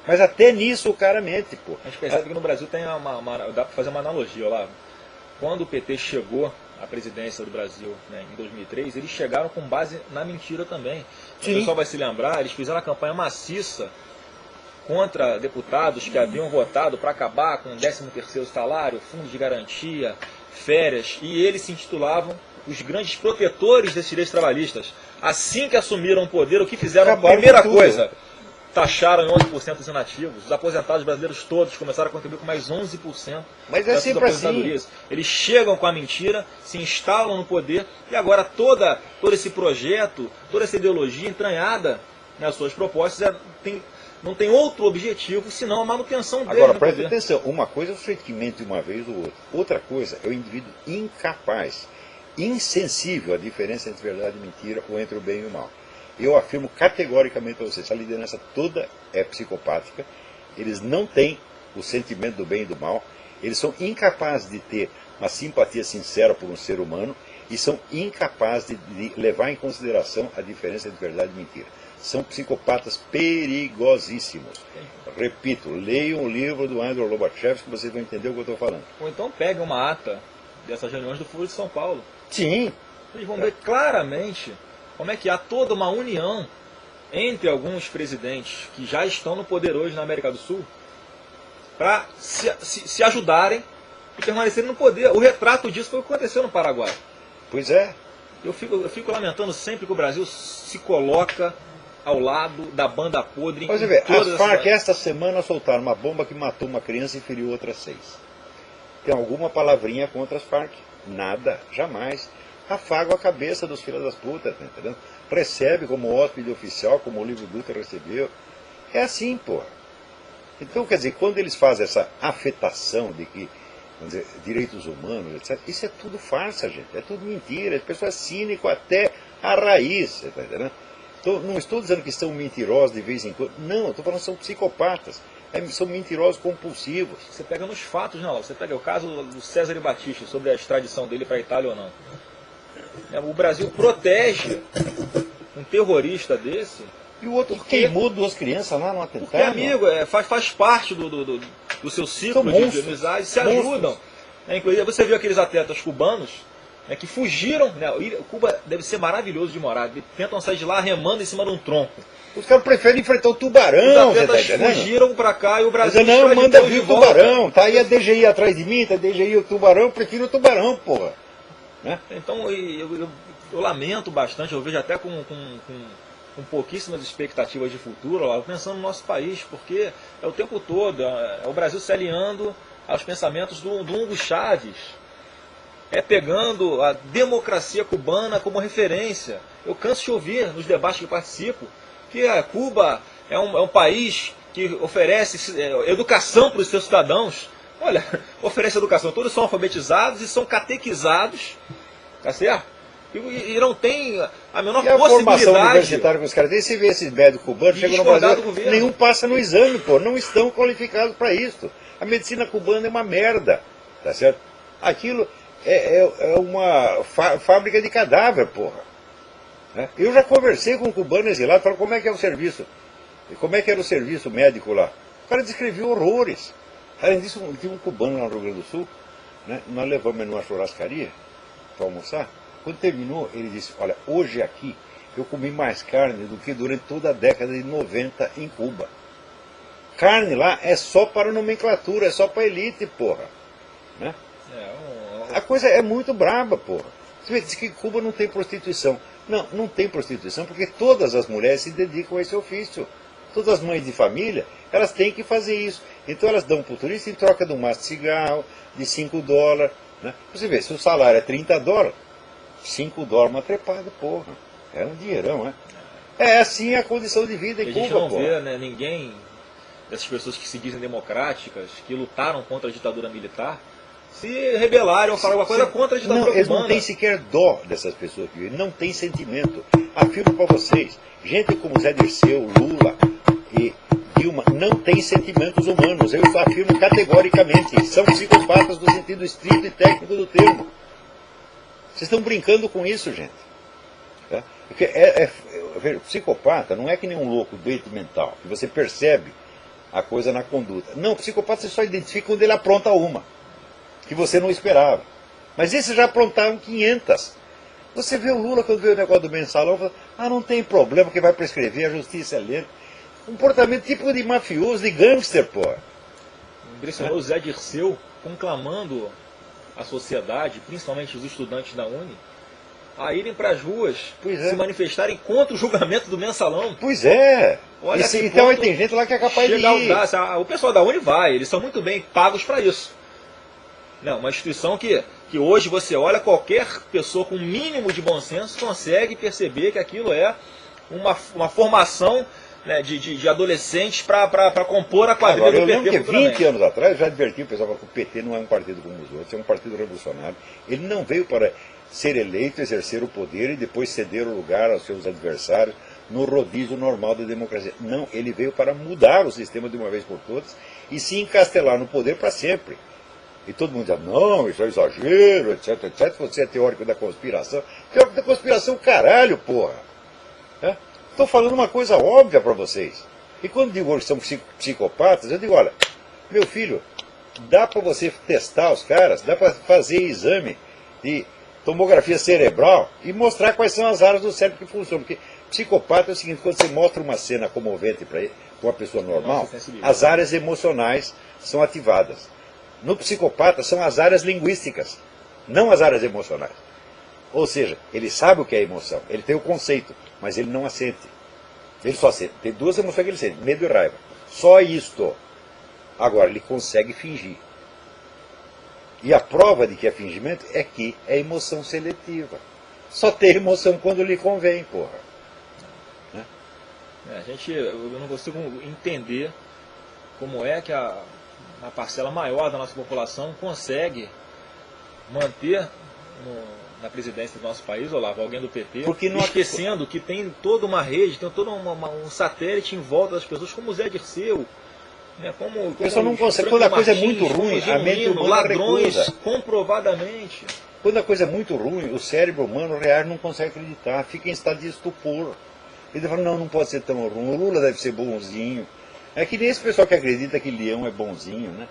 Mas até nisso o cara mente, pô. A gente percebe que no Brasil tem dá para fazer uma analogia, Olavo. Quando o PT chegou à presidência do Brasil, né, em 2003, eles chegaram com base na mentira também. O pessoal vai se lembrar, eles fizeram a campanha maciça contra deputados que haviam votado para acabar com o 13º salário, fundo de garantia, férias, e eles se intitulavam os grandes protetores desses direitos trabalhistas. Assim que assumiram o poder, o que fizeram? A primeira coisa, taxaram em 11% os inativos. Os aposentados brasileiros todos começaram a contribuir com mais 11%. Mas é sempre assim. Eles chegam com a mentira, se instalam no poder, e agora todo esse projeto, toda essa ideologia entranhada nas suas propostas não tem outro objetivo senão a manutenção deles. Agora, preste atenção, uma coisa é o sujeito que mente uma vez ou outra. Outra coisa é o indivíduo incapaz, insensível à diferença entre verdade e mentira ou entre o bem e o mal. Eu afirmo categoricamente para vocês, essa liderança toda é psicopática, eles não têm o sentimento do bem e do mal, eles são incapazes de ter uma simpatia sincera por um ser humano e são incapazes de levar em consideração a diferença entre verdade e mentira. São psicopatas perigosíssimos. Repito, leiam o livro do Andrew Lobachevsky que vocês vão entender o que eu estou falando. Ou então peguem uma ata dessas reuniões do Foro de São Paulo. Sim. Eles vão ver claramente como é que há toda uma união entre alguns presidentes que já estão no poder hoje na América do Sul para se ajudarem e permanecerem no poder. O retrato disso foi o que aconteceu no Paraguai. Pois é. Eu fico lamentando sempre que o Brasil se coloca ao lado da banda podre. Você vê, as Farc esta semana soltaram uma bomba que matou uma criança e feriu outras 6. Tem alguma palavrinha contra as Farc? Nada, jamais. afaga a cabeça dos filhos das putas, tá entendendo? Recebe como hóspede oficial, como o livro Dutra recebeu. É assim, porra. Então, quer dizer, quando eles fazem essa afetação de que, vamos dizer, direitos humanos, etc., isso é tudo farsa, gente. É tudo mentira. As pessoas cínico até a raiz, tá entendendo? Então, não estou dizendo que são mentirosos de vez em quando. Não, estou falando que são psicopatas. São mentirosos compulsivos. Você pega nos fatos, não. Você pega o caso do César Battisti, sobre a extradição dele para a Itália ou não. O Brasil protege um terrorista desse. E o outro queimou duas crianças lá no atentado. Porque, amigo, faz parte do seu ciclo de amizade, se ajudam. Inclusive, você viu aqueles atletas cubanos que fugiram. Cuba deve ser maravilhoso de morar. Tentam sair de lá remando em cima de um tronco. Os caras preferem enfrentar o tubarão. Os atletas fugiram pra cá e o Brasil não manda vir o tubarão. Tá aí a DGI atrás de mim, tá a DGI e o tubarão, eu prefiro o tubarão, porra. Né? Então eu lamento bastante, eu vejo até com pouquíssimas expectativas de futuro, pensando no nosso país, porque é o tempo todo, é o Brasil se alinhando aos pensamentos do Hugo Chávez, pegando a democracia cubana como referência. Eu canso de ouvir nos debates que participo que Cuba é um país que oferece educação para os seus cidadãos. Olha, oferece educação, todos são alfabetizados e são catequizados, tá certo? E não tem a menor possibilidade. A formação universitária que os caras têm, você vê esses médicos cubanos, chegam no Brasil, nenhum passa no exame, pô, não estão qualificados para isso. A medicina cubana é uma merda, tá certo? Aquilo é uma fábrica de cadáver, porra. Eu já conversei com um cubano exilado, falei como é que é o serviço, como é que era o serviço médico lá. O cara descreveu horrores. Além disso, tinha um cubano lá no Rio Grande do Sul, né? Nós levamos ele numa churrascaria para almoçar. Quando terminou, ele disse, olha, hoje aqui eu comi mais carne do que durante toda a década de 90 em Cuba. Carne lá é só para nomenclatura, é só para elite, porra. Né? A coisa é muito braba, porra. Você diz que Cuba não tem prostituição. Não, não tem prostituição porque todas as mulheres se dedicam a esse ofício. Todas as mães de família, elas têm que fazer isso. Então elas dão para o turista em troca de um maço de cigarro, de $5. Né? Você vê, se o salário é $30, $5 uma trepada, porra. É um dinheirão, né? É assim a condição de vida em Cuba, porra. A gente não vê, né, ninguém dessas pessoas que se dizem democráticas, que lutaram contra a ditadura militar, se rebelarem ou falar alguma coisa contra a ditadura cubana. Eles não têm sequer dó dessas pessoas que vivem, não tem sentimento. Afirmo para vocês, gente como Zé Dirceu, Lula e Dilma não tem sentimentos humanos. Eu afirmo categoricamente, são psicopatas no sentido estrito e técnico do termo. Vocês estão brincando com isso, gente. Tá? Porque psicopata não é que nem um louco doente mental, que você percebe a coisa na conduta. Não, o psicopata você só identifica quando ele apronta uma, que você não esperava. Mas esses já aprontaram 500. Você vê o Lula, quando vê o negócio do mensalão, fala, não tem problema, que vai prescrever, a justiça é lenta. Comportamento tipo de mafioso, de gangster, pô. Impressionou o Zé Dirceu conclamando a sociedade, principalmente os estudantes da Uni, a irem para as ruas, se manifestarem contra o julgamento do mensalão. Pois é. Olha, então tem gente lá que é capaz de ir. O pessoal da Uni vai, eles são muito bem pagos para isso. Não, uma instituição que hoje você olha, qualquer pessoa com o mínimo de bom senso consegue perceber que aquilo é uma formação, né, de adolescentes para compor a quadrilha do PT. Eu lembro que 20 anos atrás eu já adverti o pessoal que o PT não é um partido como os outros, é um partido revolucionário. Ele não veio para ser eleito, exercer o poder e depois ceder o lugar aos seus adversários no rodízio normal da democracia. Não, ele veio para mudar o sistema de uma vez por todas e se encastelar no poder para sempre. E todo mundo diz, não, isso é exagero, etc, etc. Você é teórico da conspiração. Teórico da conspiração, caralho, porra. Estou falando uma coisa óbvia para vocês. E quando digo hoje que são psicopatas, eu digo, olha, meu filho, dá para você testar os caras, dá para fazer exame de tomografia cerebral e mostrar quais são as áreas do cérebro que funcionam. Porque psicopata é o seguinte, quando você mostra uma cena comovente para uma pessoa normal, as áreas emocionais são ativadas. No psicopata são as áreas linguísticas, não as áreas emocionais. Ou seja, ele sabe o que é emoção, ele tem o conceito, mas ele não a sente. Ele só sente. Tem duas emoções que ele sente, medo e raiva. Só isto. Agora, ele consegue fingir. E a prova de que é fingimento é que é emoção seletiva. só ter emoção quando lhe convém, porra. Eu não consigo entender como é que a parcela maior da nossa população consegue manter na presidência do nosso país, Olavo, alguém do PT, porque não esquecendo que tem toda uma rede, tem todo um satélite em volta das pessoas, como o Zé Dirceu, né, como o pessoal não consegue. Quando a coisa é muito ruim, a mente humana ladrões, recusa. comprovadamente. Quando a coisa é muito ruim, o cérebro humano real não consegue acreditar, fica em estado de estupor. Ele fala, não pode ser tão ruim, o Lula deve ser bonzinho. É que nem esse pessoal que acredita que leão é bonzinho, né?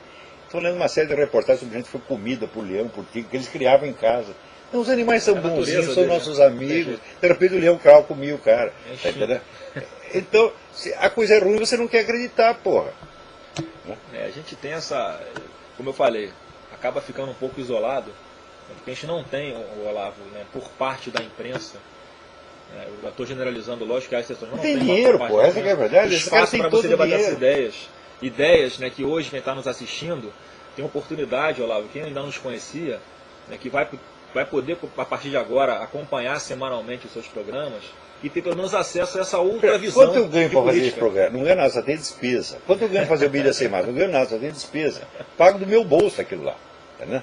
Estou lendo uma série de reportagens sobre gente que foi comida por leão, por tigre, que eles criavam em casa. Então os animais são bonzinhos, são nossos amigos. De repente o leão crau comia o cara. Tá entendendo? Então, se a coisa é ruim, você não quer acreditar, porra. A gente tem essa, como eu falei, acaba ficando um pouco isolado, porque a gente não tem, o Olavo, né, por parte da imprensa. Eu estou generalizando, lógico que há exceções. Não tem dinheiro, pô, essa que é a verdade. Espaço para você debater essas ideias, né, que hoje quem está nos assistindo tem oportunidade, Olavo, quem ainda não nos conhecia, né, que vai poder, a partir de agora, acompanhar semanalmente os seus programas e ter pelo menos acesso a essa outra visão. Quanto eu ganho para fazer esse programa? Não ganho nada, só tem despesa. Quanto eu ganho para fazer o Mídia Sem Máscara? Não ganho nada, só tem despesa. Pago do meu bolso aquilo lá. Tá.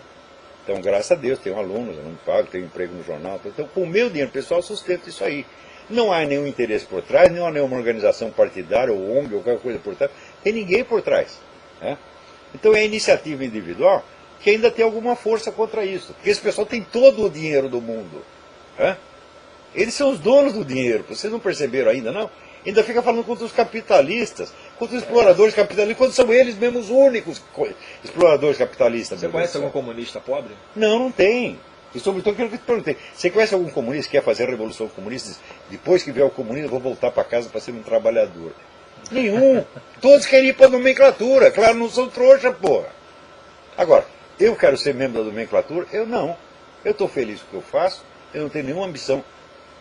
Então, graças a Deus, tenho alunos, eu não pago, tenho emprego no jornal. Então, com o meu dinheiro pessoal, sustento isso aí. Não há nenhum interesse por trás, não há nenhuma organização partidária ou ONG ou qualquer coisa por trás. Tem ninguém por trás. Né? Então, é a iniciativa individual que ainda tem alguma força contra isso. Porque esse pessoal tem todo o dinheiro do mundo. Né? Eles são os donos do dinheiro. Vocês não perceberam ainda, não? Ainda fica falando contra os capitalistas, contra os exploradores capitalistas, quando são eles mesmos os únicos exploradores capitalistas. Você conhece algum comunista pobre? Não tem. E sobretudo aquilo que eu te perguntei. Você conhece algum comunista que quer fazer a revolução comunista? Depois que vier o comunismo, eu vou voltar para casa para ser um trabalhador. Nenhum. Todos querem ir para a nomenclatura. Claro, não são trouxa, porra. Agora, eu quero ser membro da nomenclatura? Eu não. Eu estou feliz com o que eu faço. Eu não tenho nenhuma ambição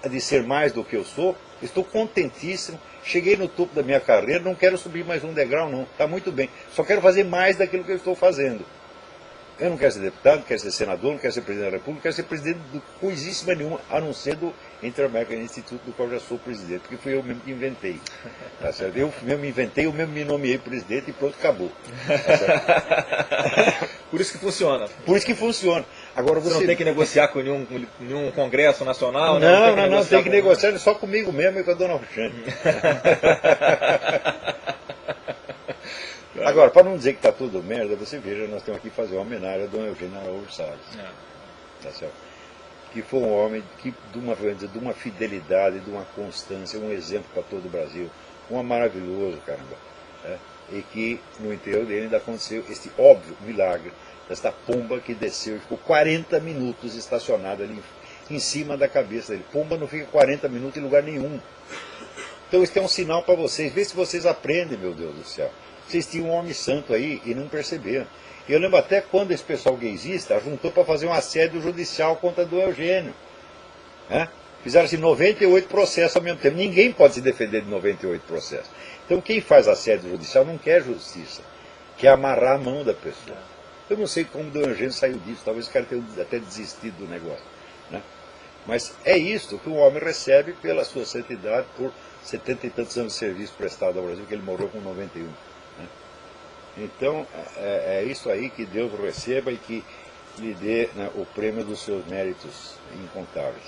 de ser mais do que eu sou. Estou contentíssimo. Cheguei no topo da minha carreira. Não quero subir mais um degrau, não. Está muito bem. Só quero fazer mais daquilo que eu estou fazendo. Eu não quero ser deputado, não quero ser senador, não quero ser presidente da República, não quero ser presidente de coisíssima nenhuma, a não ser do Inter-American Institute, do qual já sou presidente, porque fui eu mesmo que inventei. Tá certo? Eu mesmo inventei, eu mesmo me nomeei presidente e pronto, acabou. Tá certo? Por isso que funciona. Por isso que funciona. Agora você não tem que negociar com nenhum congresso nacional? Não, tem que negociar só comigo mesmo e com a dona Roxane. Agora, para não dizer que está tudo merda, você veja, nós temos aqui que fazer uma homenagem a Dom Eugênio Araújo Salles. Tá certo? Que foi um homem que, de uma fidelidade, de uma constância, um exemplo para todo o Brasil. Um maravilhoso, caramba. Né? E que no interior dele ainda aconteceu este óbvio milagre desta pomba que desceu e ficou 40 minutos estacionada ali em cima da cabeça dele. Pomba não fica 40 minutos em lugar nenhum. Então isso é um sinal para vocês. Vê se vocês aprendem, meu Deus do céu. Vocês tinham um homem santo aí e não perceberam. Eu lembro até quando esse pessoal gaysista juntou para fazer um assédio judicial contra do Eugênio. Né? Fizeram assim 98 processos ao mesmo tempo. Ninguém pode se defender de 98 processos. Então quem faz assédio judicial não quer justiça. Quer amarrar a mão da pessoa. Eu não sei como o do Eugênio saiu disso. Talvez o cara tenha até desistido do negócio. Né? Mas é isso que o homem recebe pela sua santidade por 70 e tantos anos de serviço prestado ao Brasil, que ele morreu com 91. Então, é isso aí, que Deus o receba e que lhe dê, né, o prêmio dos seus méritos incontáveis.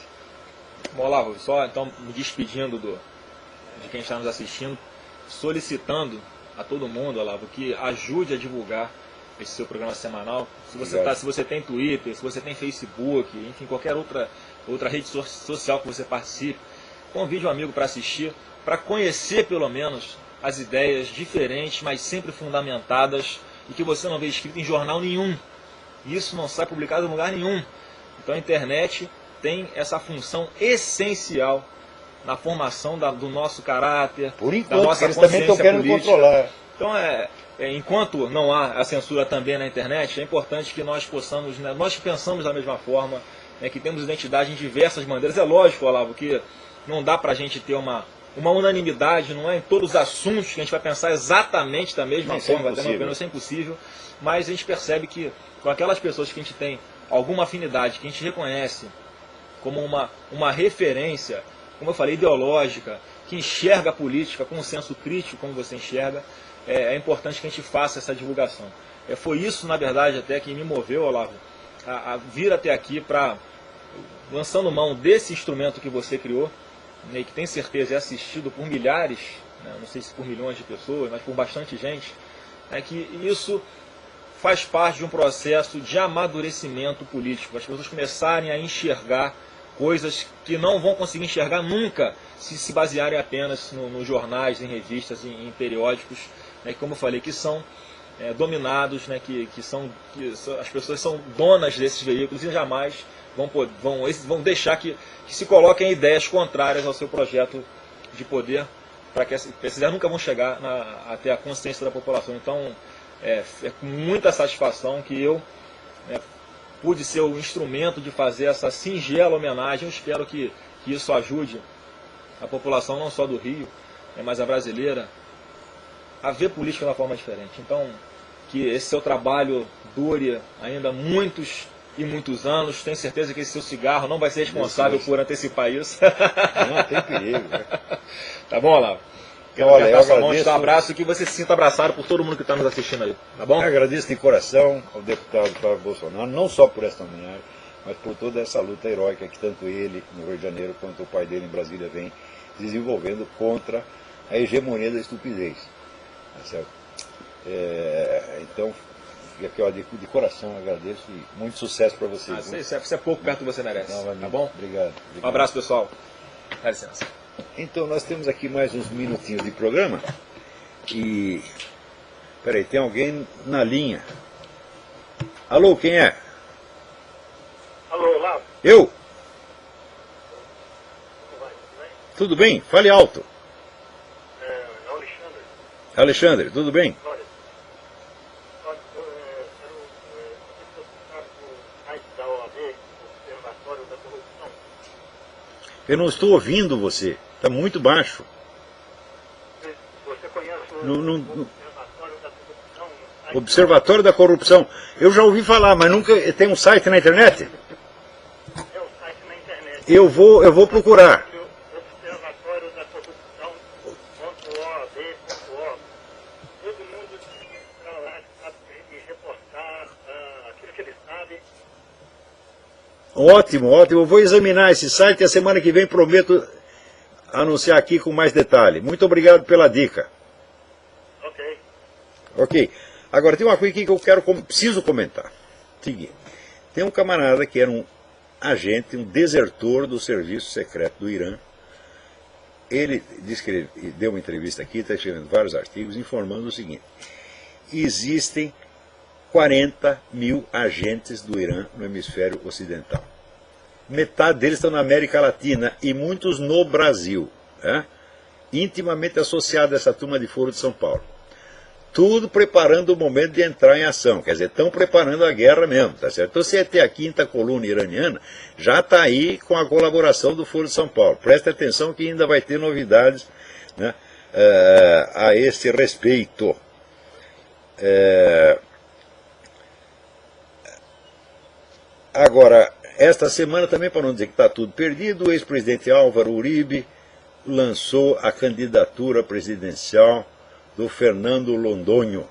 Bom, Olavo, só então me despedindo de quem está nos assistindo, solicitando a todo mundo, Olavo, que ajude a divulgar esse seu programa semanal. Se você tem Twitter, se você tem Facebook, enfim, qualquer outra rede social que você participe, convide um amigo para assistir, para conhecer pelo menos as ideias diferentes, mas sempre fundamentadas, e que você não vê escrito em jornal nenhum. Isso não sai publicado em lugar nenhum. Então a internet tem essa função essencial na formação do nosso caráter, por enquanto, da nossa eles também estão querendo controlar. Então, enquanto não há a censura também na internet, é importante que nós possamos, né, nós que pensamos da mesma forma, né, que temos identidade em diversas bandeiras. É lógico, Olavo, que não dá para a gente ter uma unanimidade, não é em todos os assuntos que a gente vai pensar exatamente da mesma forma, vai ter uma opinião, isso é impossível, mas a gente percebe que com aquelas pessoas que a gente tem alguma afinidade, que a gente reconhece como uma referência, como eu falei, ideológica, que enxerga a política com um senso crítico, como você enxerga, é importante que a gente faça essa divulgação. Foi isso, na verdade, até que me moveu, Olavo, a vir até aqui para, lançando mão desse instrumento que você criou, né, e que tem certeza é assistido por milhares, né, não sei se por milhões de pessoas, mas por bastante gente, que isso faz parte de um processo de amadurecimento político. As pessoas começarem a enxergar coisas que não vão conseguir enxergar nunca se basearem apenas nos jornais, em revistas, em periódicos, né, que, como eu falei, que são dominados, né, que as pessoas são donas desses veículos e jamais vão deixar que se coloquem ideias contrárias ao seu projeto de poder, para que essas ideias nunca vão chegar até a consciência da população. Então, é com muita satisfação que eu pude ser o instrumento de fazer essa singela homenagem. Eu espero que isso ajude a população não só do Rio, mas a brasileira, a ver política de uma forma diferente. Então, que esse seu trabalho dure ainda muitos e muitos anos. Tenho certeza que esse seu cigarro não vai ser responsável por antecipar isso. Não, tem perigo. Né? Tá bom, Olavo? Quero apertar sua mão, te dar um abraço e que você se sinta abraçado por todo mundo que está nos assistindo aí. Tá bom? Eu agradeço de coração ao deputado Flávio Bolsonaro, não só por esta homenagem, mas por toda essa luta heróica que tanto ele no Rio de Janeiro quanto o pai dele em Brasília vem desenvolvendo contra a hegemonia da estupidez. Tá certo? Então, aqui, ó, de coração agradeço e muito sucesso para vocês. Você é pouco perto do que você merece. Tá bom? Obrigado. Um abraço, pessoal. Dá licença. Então, nós temos aqui mais uns minutinhos de programa e... Peraí, tem alguém na linha. Alô, quem é? Alô, Olavo? Eu? Tudo bem? Fale alto. É Alexandre. Alexandre, tudo bem? Olha, da OAB, Observatório da Corrupção. Eu não estou ouvindo você. Está muito baixo. Você conhece o Observatório da Corrupção? Observatório da Corrupção. Eu já ouvi falar, mas nunca... Tem um site na internet? É o site na internet. Eu vou procurar. Observatório da Corrupção.oab.org. Todo mundo que está lá sabe reportar aquilo que ele sabe. Ótimo, ótimo. Eu vou examinar esse site e a semana que vem prometo anunciar aqui com mais detalhe. Muito obrigado pela dica. Ok. Ok. Agora tem uma coisa aqui que eu preciso comentar. Seguinte, tem um camarada que era um agente, um desertor do serviço secreto do Irã. Ele disse que ele deu uma entrevista aqui, está escrevendo vários artigos, informando o seguinte: existem 40 mil agentes do Irã no hemisfério ocidental. Metade deles estão na América Latina e muitos no Brasil, né? Intimamente associados a essa turma de Foro de São Paulo. Tudo preparando o momento de entrar em ação, quer dizer, estão preparando a guerra mesmo, tá certo? Então, se é ter a quinta coluna iraniana, já está aí com a colaboração do Foro de São Paulo. Preste atenção que ainda vai ter novidades, né, a esse respeito. Agora, esta semana também, para não dizer que está tudo perdido, o ex-presidente Álvaro Uribe lançou a candidatura presidencial do Fernando Londoño,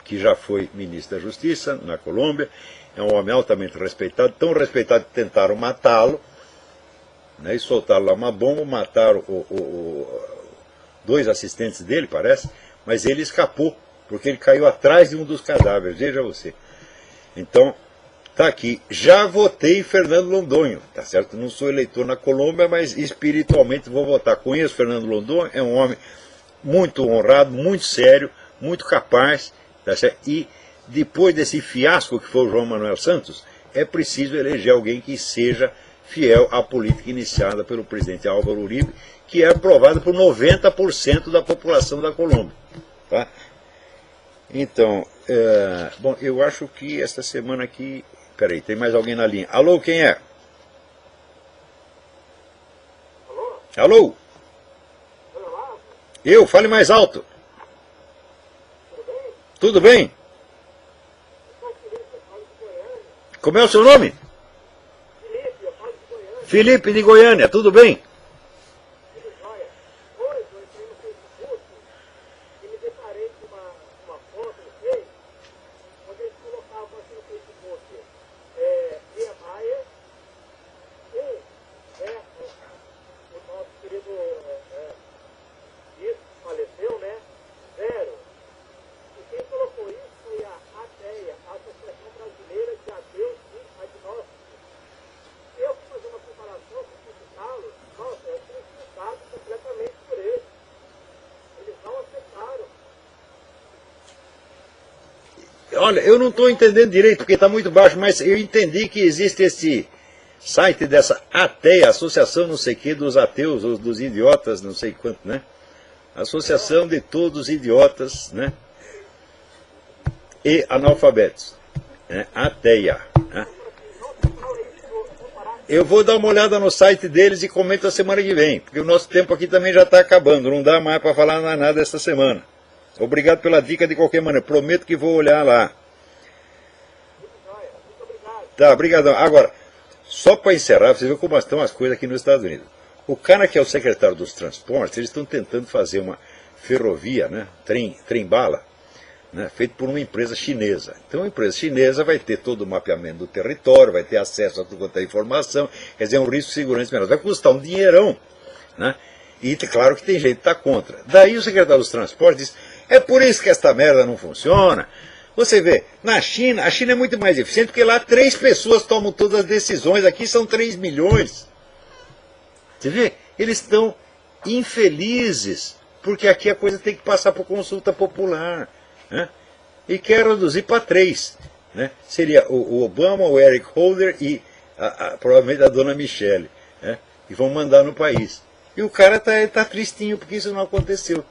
que já foi ministro da Justiça na Colômbia, é um homem altamente respeitado, tão respeitado que tentaram matá-lo, né, e soltaram lá uma bomba, mataram dois assistentes dele, parece, mas ele escapou, porque ele caiu atrás de um dos cadáveres, veja você. Então, está aqui, já votei em Fernando Londoño, tá certo? Não sou eleitor na Colômbia, mas espiritualmente vou votar. Conheço Fernando Londoño, é um homem muito honrado, muito sério, muito capaz, tá certo? E depois desse fiasco que foi o João Manuel Santos, é preciso eleger alguém que seja fiel à política iniciada pelo presidente Álvaro Uribe, que é aprovada por 90% da população da Colômbia. Tá? Então, bom, eu acho que esta semana aqui... Peraí, tem mais alguém na linha. Alô, quem é? Alô? Alô? Eu, fale mais alto. Tudo bem? Como é o seu nome? Felipe de Goiânia, tudo bem? Hoje eu entrei no Facebook e me deparei com uma foto no Face, onde eles colocavam aqui no Facebook Niemeyer 1 versus o nosso querido bispo que faleceu, né? 0. E quem colocou isso foi a ATEA, a Associação Brasileira de Ateus e Agnósticos. Eu fui fazer uma comparação com o Carlos, nossa, eu fui insultado completamente por eles. Eles não aceitaram. Olha, eu não estou entendendo direito porque está muito baixo, mas eu entendi que existe esse site dessa ATEA, Associação não sei que dos ateus, ou dos idiotas, não sei quanto, né? Associação de todos os idiotas, né? E analfabetos, né? ATEA, né? Eu vou dar uma olhada no site deles e comento a semana que vem, porque o nosso tempo aqui também já está acabando, não dá mais para falar nada esta semana. Obrigado pela dica de qualquer maneira, prometo que vou olhar lá. Tá, obrigadão. Agora, só para encerrar, você vê como estão as coisas aqui nos Estados Unidos. O cara que é o secretário dos transportes, eles estão tentando fazer uma ferrovia, né, trem-bala, né, feito por uma empresa chinesa. Então a empresa chinesa vai ter todo o mapeamento do território, vai ter acesso a tudo quanto é informação, quer dizer, é um risco de segurança menor. Vai custar um dinheirão, né? E claro que tem gente que está contra. Daí o secretário dos transportes diz, é por isso que esta merda não funciona. Você vê, na China, a China é muito mais eficiente porque lá 3 pessoas tomam todas as decisões, aqui são 3 milhões. Você vê? Eles estão infelizes, porque aqui a coisa tem que passar por consulta popular. Né? E quer reduzir para 3. Né? Seria o Obama, o Eric Holder e provavelmente a dona Michelle. Né? E vão mandar no país. E o cara tá tristinho porque isso não aconteceu.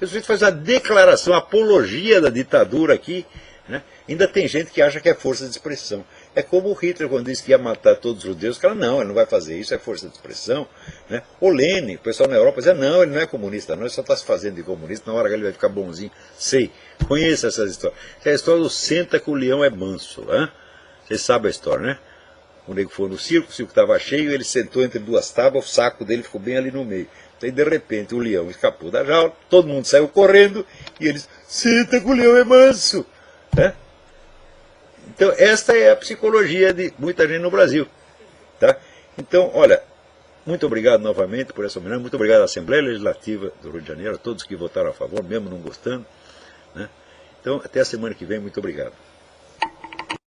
O sujeito faz a declaração, a apologia da ditadura aqui. Né? Ainda tem gente que acha que é força de expressão. É como o Hitler, quando disse que ia matar todos os judeus, o cara, não, ele não vai fazer isso, é força de expressão. Né? O Lenin, o pessoal na Europa dizia, não, ele não é comunista, não, ele só está se fazendo de comunista, na hora que ele vai ficar bonzinho. Sei, conheço essas histórias. É a história do senta que o leão é manso. Hein? Vocês sabem a história, né? O nego foi no circo, o circo estava cheio, ele sentou entre 2 tábuas, o saco dele ficou bem ali no meio. Daí, de repente, o leão escapou da jaula, todo mundo saiu correndo, e eles, senta que o leão é manso. Né? Então, esta é a psicologia de muita gente no Brasil. Tá? Então, olha, muito obrigado novamente por essa homenagem, muito obrigado à Assembleia Legislativa do Rio de Janeiro, a todos que votaram a favor, mesmo não gostando. Né? Então, até a semana que vem, muito obrigado.